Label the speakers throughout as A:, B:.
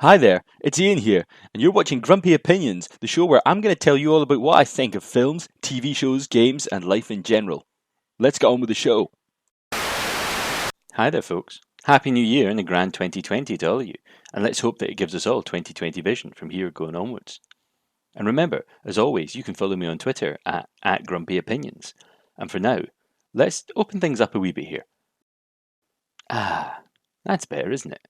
A: Hi there, it's Ian here, and you're watching Grumpy Opinions, the show where I'm going to tell you all about what I think of films, TV shows, games, and life in general. Let's get on with the show. Hi there, folks. Happy New Year and a grand 2020 to all of you, and let's hope that it gives us all 2020 vision from here going onwards. And remember, as always, you can follow me on Twitter at Grumpy Opinions. And for now, let's open things up a wee bit here. That's better, isn't it?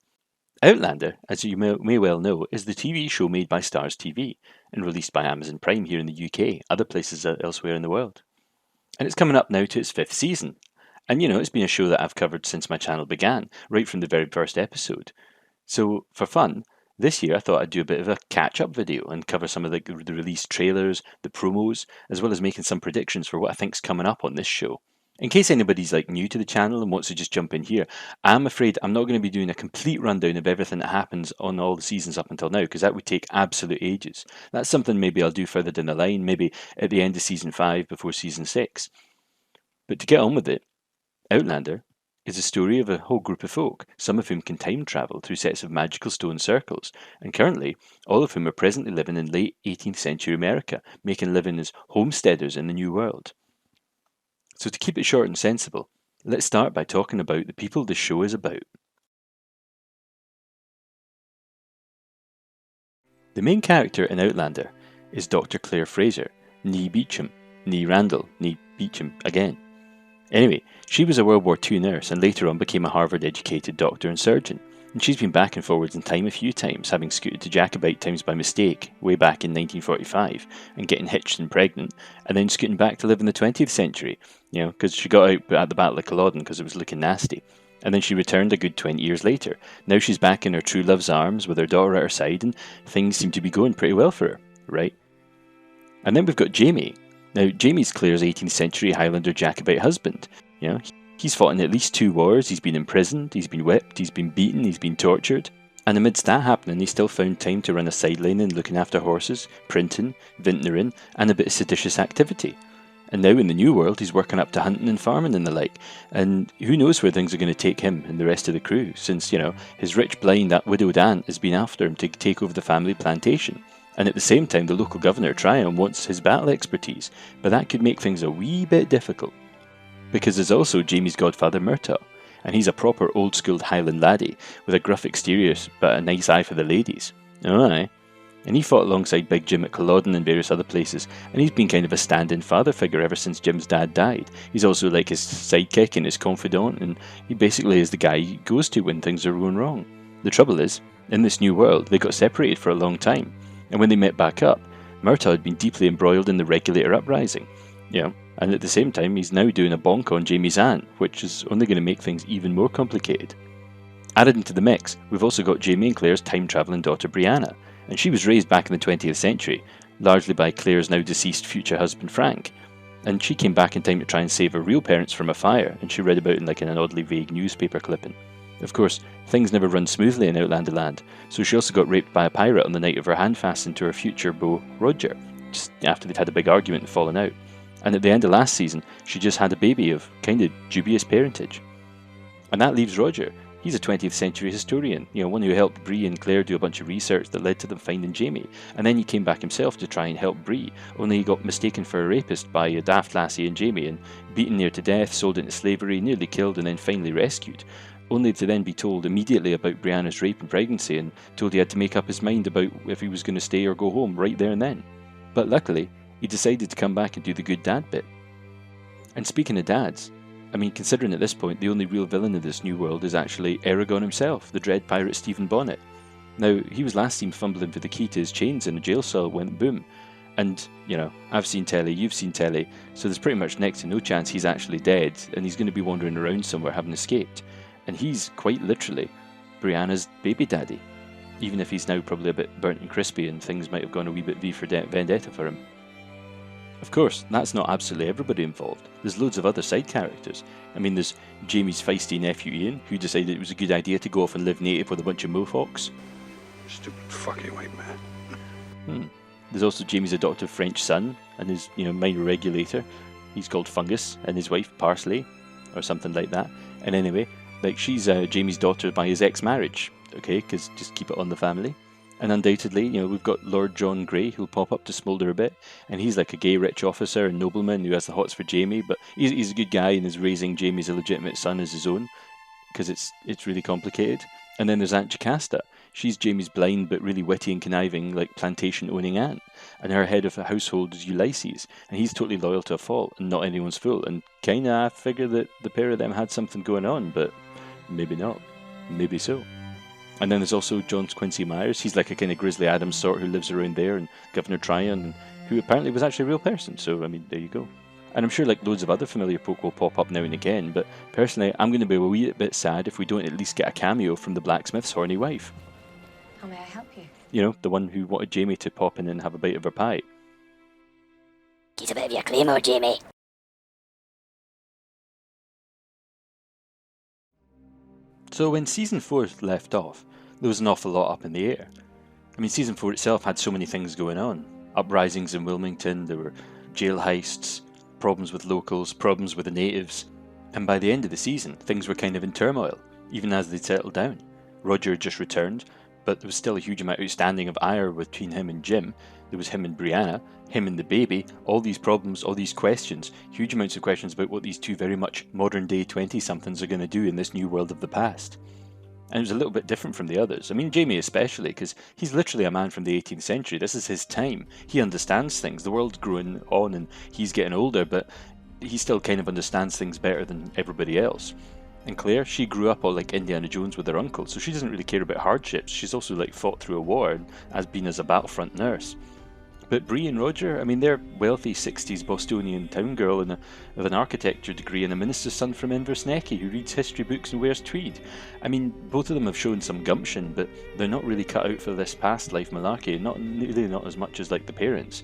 A: Outlander, as you may well know, is the TV show made by Starz TV and released by Amazon Prime here in the UK, other places elsewhere in the world. And it's coming up now to its 5th season. And it's been a show that I've covered since my channel began, right from the very first episode. So, for fun, this year I thought I'd do a bit of a catch-up video and cover some of the released trailers, the promos, as well as making some predictions for what I think's coming up on this show. In case anybody's new to the channel and wants to just jump in here, I'm afraid I'm not going to be doing a complete rundown of everything that happens on all the seasons up until now, because that would take absolute ages. That's something maybe I'll do further down the line, maybe at the end of season 5 before season 6. But to get on with it, Outlander is a story of a whole group of folk, some of whom can time travel through sets of magical stone circles, and currently all of whom are presently living in late 18th century America, making living as homesteaders in the New World. So to keep it short and sensible, let's start by talking about the people this show is about. The main character in Outlander is Dr. Claire Fraser, nee Beecham, nee Randall, nee Beecham again. Anyway, she was a World War II nurse and later on became a Harvard-educated doctor and surgeon, and she's been back and forwards in time a few times, having scooted to Jacobite times by mistake, way back in 1945, and getting hitched and pregnant, and then scooting back to live in the 20th century, because she got out at the Battle of Culloden because it was looking nasty. And then she returned a good 20 years later. Now she's back in her true love's arms with her daughter at her side, and things seem to be going pretty well for her, right? And then we've got Jamie. Now, Jamie's Claire's 18th century Highlander Jacobite husband. He's fought in at least 2 wars, he's been imprisoned, he's been whipped, he's been beaten, he's been tortured. And amidst that happening, he still found time to run a sideline and looking after horses, printing, vintnering, and a bit of seditious activity. And now in the New World, he's working up to hunting and farming and the like. And who knows where things are going to take him and the rest of the crew, since, his rich, blind, widowed aunt has been after him to take over the family plantation. And at the same time, the local governor, Tryon, wants his battle expertise, but that could make things a wee bit difficult. Because there's also Jamie's godfather, Murtaugh, and he's a proper old-school Highland laddie, with a gruff exterior but a nice eye for the ladies. Oh aye. And he fought alongside Big Jim at Culloden and various other places, and he's been kind of a stand-in father figure ever since Jim's dad died. He's also like his sidekick and his confidant, and he basically is the guy he goes to when things are going wrong. The trouble is, in this new world, they got separated for a long time, and when they met back up, Murtaugh had been deeply embroiled in the Regulator Uprising. And at the same time, he's now doing a bonk on Jamie's aunt, which is only going to make things even more complicated. Added into the mix, we've also got Jamie and Claire's time-travelling daughter Brianna, and she was raised back in the 20th century, largely by Claire's now deceased future husband Frank. And she came back in time to try and save her real parents from a fire, and she read about it in an oddly vague newspaper clipping. Of course, things never run smoothly in Outlander land, so she also got raped by a pirate on the night of her hand fastened to her future beau, Roger, just after they'd had a big argument and fallen out. And at the end of last season, she just had a baby of kind of dubious parentage. And that leaves Roger. He's a 20th century historian, one who helped Bree and Claire do a bunch of research that led to them finding Jamie. And then he came back himself to try and help Bree, only he got mistaken for a rapist by a daft lassie and Jamie, and beaten near to death, sold into slavery, nearly killed, and then finally rescued. Only to then be told immediately about Brianna's rape and pregnancy, and told he had to make up his mind about if he was going to stay or go home right there and then. But luckily, he decided to come back and do the good dad bit. And speaking of dads, considering at this point the only real villain of this new world is actually Eragon himself, the dread pirate Stephen Bonnet. Now, he was last seen fumbling for the key to his chains in a jail cell went boom. And, I've seen telly, you've seen telly, so there's pretty much next to no chance he's actually dead, and he's going to be wandering around somewhere having escaped. And he's, quite literally, Brianna's baby daddy, even if he's now probably a bit burnt and crispy and things might have gone a wee bit V for vendetta for him. Of course, that's not absolutely everybody involved. There's loads of other side characters. There's Jamie's feisty nephew Ian, who decided it was a good idea to go off and live native with a bunch of mohawks.
B: Stupid fucking white man.
A: There's also Jamie's adoptive French son and his, minor regulator. He's called Fungus, and his wife Parsley, or something like that. And anyway, she's Jamie's daughter by his ex-marriage, okay, because just keep it on the family. And undoubtedly, we've got Lord John Grey who'll pop up to smoulder a bit, and he's like a gay rich officer and nobleman who has the hots for Jamie, but he's a good guy and is raising Jamie's illegitimate son as his own, because it's really complicated. And then there's Aunt Jocasta. She's Jamie's blind but really witty and conniving, like plantation-owning aunt. And her head of the household is Ulysses, and he's totally loyal to a fault and not anyone's fool. And kinda I figure that the pair of them had something going on, but maybe not. Maybe so. And then there's also John Quincy Myers. He's like a kind of Grizzly Adams sort who lives around there, and Governor Tryon, who apparently was actually a real person. So, I mean, there you go. And I'm sure like loads of other familiar folk will pop up now and again, but personally, I'm going to be a wee bit sad if we don't at least get a cameo from the blacksmith's horny wife.
C: How may I help you?
A: The one who wanted Jamie to pop in and have a bite of her pie.
D: Get a bit of your claymore, Jamie.
A: So when Season 4 left off, there was an awful lot up in the air. I mean, Season 4 itself had so many things going on. Uprisings in Wilmington, there were jail heists, problems with locals, problems with the natives, and by the end of the season, things were kind of in turmoil, even as they'd settled down. Roger had just returned, but there was still a huge amount outstanding of ire between him and Jim. There was him and Brianna, him and the baby, all these problems, all these questions, huge amounts of questions about what these two very much modern-day 20-somethings are going to do in this new world of the past. And it was a little bit different from the others. I mean, Jamie especially, because he's literally a man from the 18th century. This is his time. He understands things. The world's growing on and he's getting older, but he still kind of understands things better than everybody else. And Claire, she grew up all like Indiana Jones with her uncle, so she doesn't really care about hardships. She's also like fought through a war and has been as a battlefront nurse. But Bree and Roger, I mean, they're wealthy 60s Bostonian town girl with an architecture degree and a minister's son from Inversnecky who reads history books and wears tweed. I mean, both of them have shown some gumption, but they're not really cut out for this past life malarkey, not as much as like the parents.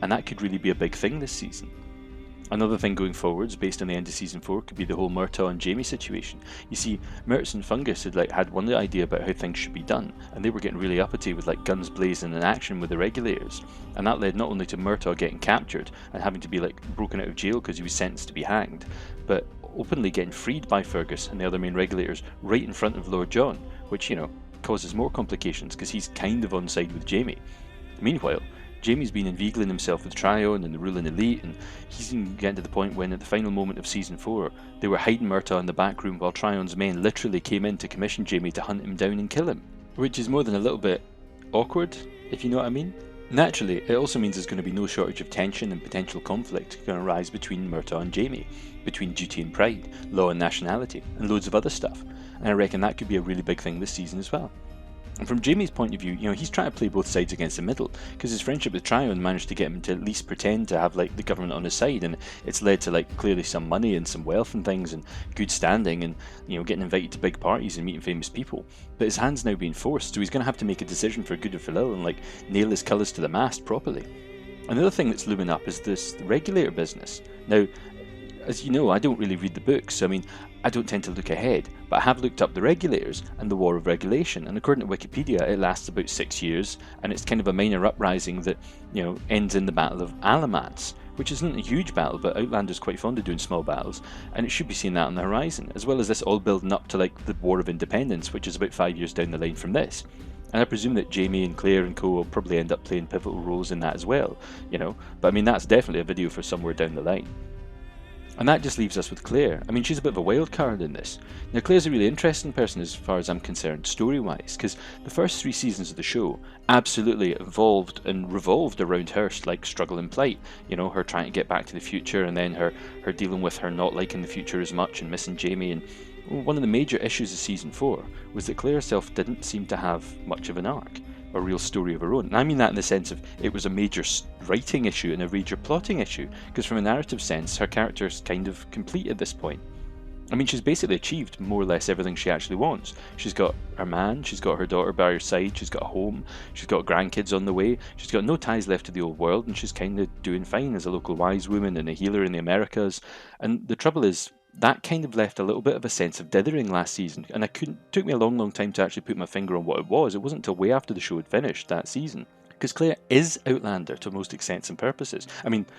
A: And that could really be a big thing this season. Another thing going forwards, based on the end of Season 4, could be the whole Murtaugh and Jamie situation. You see, Mertz and Fungus had one idea about how things should be done, and they were getting really uppity with like guns blazing and action with the regulators. And that led not only to Murtaugh getting captured and having to be like broken out of jail because he was sentenced to be hanged, but openly getting freed by Fergus and the other main regulators right in front of Lord John, which, causes more complications because he's kind of on side with Jamie. Meanwhile, Jamie's been inveigling himself with Tryon and the ruling elite, and he's even getting to the point when, at the final moment of Season 4, they were hiding Murtaugh in the back room while Tryon's men literally came in to commission Jamie to hunt him down and kill him. Which is more than a little bit awkward, if you know what I mean. Naturally, it also means there's going to be no shortage of tension and potential conflict going to arise between Murtaugh and Jamie, between duty and pride, law and nationality, and loads of other stuff. And I reckon that could be a really big thing this season as well. And from Jamie's point of view, he's trying to play both sides against the middle, because his friendship with Tryon managed to get him to at least pretend to have like the government on his side, and it's led to like clearly some money and some wealth and things and good standing and getting invited to big parties and meeting famous people. But his hand's now being forced, so he's going to have to make a decision for good or for ill and like nail his colours to the mast properly. Another thing that's looming up is this regulator business. Now, as you know, I don't really read the books, so I don't tend to look ahead, but I have looked up the regulators and the War of Regulation, and according to Wikipedia, it lasts about 6 years, and it's kind of a minor uprising that, ends in the Battle of Alamance, which isn't a huge battle, but Outlander's quite fond of doing small battles, and it should be seeing that on the horizon, as well as this all building up to like the War of Independence, which is about 5 years down the line from this. And I presume that Jamie and Claire and co will probably end up playing pivotal roles in that as well, but that's definitely a video for somewhere down the line. And that just leaves us with Claire. She's a bit of a wild card in this. Now, Claire's a really interesting person as far as I'm concerned, story-wise, because the first 3 seasons of the show absolutely evolved and revolved around her like struggle and plight. Her trying to get back to the future, and then her dealing with her not liking the future as much and missing Jamie. And one of the major issues of Season 4 was that Claire herself didn't seem to have much of an arc, a real story of her own. And I mean that in the sense of it was a major writing issue and a major plotting issue, because from a narrative sense, her character's kind of complete at this point. She's basically achieved more or less everything she actually wants. She's got her man, she's got her daughter by her side, she's got a home, she's got grandkids on the way, she's got no ties left to the old world, and she's kind of doing fine as a local wise woman and a healer in the Americas. And the trouble is, that kind of left a little bit of a sense of dithering last season, and it took me a long time to actually put my finger on what it was. It wasn't until way after the show had finished that season. Because Claire is Outlander to most extents and purposes.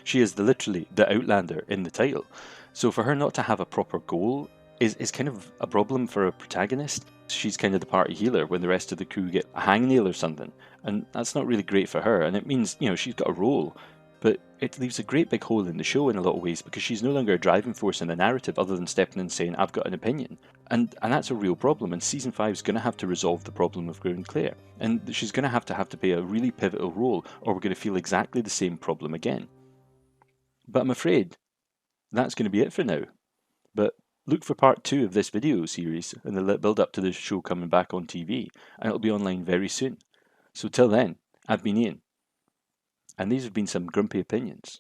A: She is literally the Outlander in the title. So for her not to have a proper goal is kind of a problem for a protagonist. She's kind of the party healer when the rest of the crew get a hangnail or something, and that's not really great for her, and it means, she's got a role, but it leaves a great big hole in the show in a lot of ways because she's no longer a driving force in the narrative other than stepping in and saying, I've got an opinion. And that's a real problem, and Season 5 is going to have to resolve the problem of Ground Claire. And she's going to have to play a really pivotal role, or we're going to feel exactly the same problem again. But I'm afraid that's going to be it for now. But look for part 2 of this video series and the build up to the show coming back on TV, and it'll be online very soon. So till then, I've been Ian. And these have been some grumpy opinions.